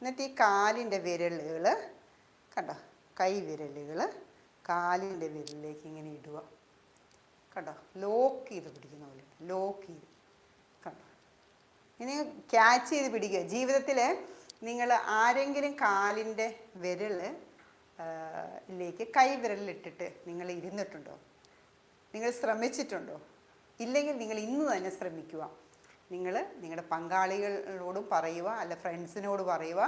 എന്നിട്ട് ഈ കാലിൻ്റെ വിരലുകൾ കണ്ടോ, കൈ വിരലുകൾ കാലിൻ്റെ വിരലിലേക്ക് ഇങ്ങനെ ഇടുക. കണ്ടോ, ലോക്ക് ചെയ്ത് പിടിക്കുന്ന പോലെ, ലോക്ക് ചെയ്ത്. കണ്ടോ, ഇനി ക്യാച്ച് ചെയ്ത് പിടിക്കുക. ജീവിതത്തിൽ നിങ്ങൾ ആരെങ്കിലും കാലിൻ്റെ വിരലിലേക്ക് കൈ വിരലിലിട്ടിട്ട് നിങ്ങൾ ഇരുന്നിട്ടുണ്ടോ? നിങ്ങൾ ശ്രമിച്ചിട്ടുണ്ടോ? ഇല്ലെങ്കിൽ നിങ്ങൾ ഇന്ന് തന്നെ ശ്രമിക്കുക. നിങ്ങൾ നിങ്ങളുടെ പങ്കാളികളോടും പറയുക, അല്ല ഫ്രണ്ട്സിനോട് പറയുക,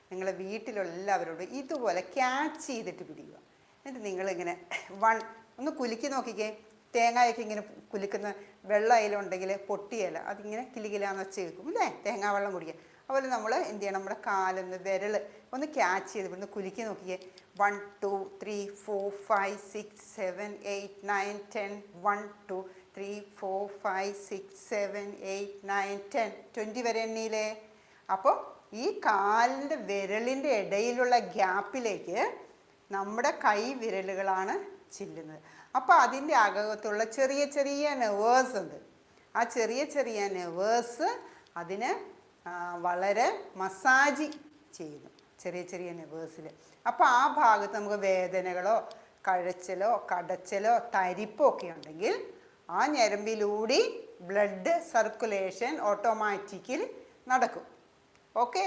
നിങ്ങളുടെ വീട്ടിലുള്ള എല്ലാവരോടും ഇതുപോലെ ക്യാച്ച് ചെയ്തിട്ട് പിടിക്കുക. എന്നിട്ട് നിങ്ങളിങ്ങനെ ഒന്ന് കുലുക്കി നോക്കിക്കേ. തേങ്ങയൊക്കെ ഇങ്ങനെ കുലുക്കുന്ന വെള്ളം അതിലുണ്ടെങ്കിൽ പൊട്ടിയല അതിങ്ങനെ കിലുകിലാന്ന് വെച്ച് കേൾക്കും അല്ലേ, തേങ്ങാ വെള്ളം കുടിക്കുക. അതുപോലെ നമ്മൾ എന്ത് ചെയ്യണം, നമ്മുടെ കാലൊന്ന് വിരൽ ഒന്ന് ക്യാച്ച് ചെയ്ത് ഇവിടുന്ന് കുലുക്കി നോക്കിയേ. 1 2 3 4 5 6 7 8 9 10 1 2 3 4 5 6 7 8 9 10 20 വരെ എണ്ണിയില്ലേ? അപ്പോൾ ഈ കാലിൻ്റെ വിരലിൻ്റെ ഇടയിലുള്ള ഗ്യാപ്പിലേക്ക് നമ്മുടെ കൈ വിരലുകളാണ് ചെല്ലുന്നത്. അപ്പോൾ അതിൻ്റെ അകത്തുള്ള ചെറിയ ചെറിയ നെർവേഴ്സ് ഉണ്ട്. ആ ചെറിയ ചെറിയ നെർവേഴ്സ് അതിന് വളരെ മസാജ് ചെയ്യുന്നു, ചെറിയ ചെറിയ നെർവേഴ്സിൽ. അപ്പോൾ ആ ഭാഗത്ത് നമുക്ക് വേദനകളോ കഴച്ചലോ കടച്ചലോ തരിപ്പോ ഒക്കെ ഉണ്ടെങ്കിൽ ആ ഞരമ്പിലൂടെ ബ്ലഡ് സർക്കുലേഷൻ ഓട്ടോമാറ്റിക്കലി നടക്കും. ഓക്കെ.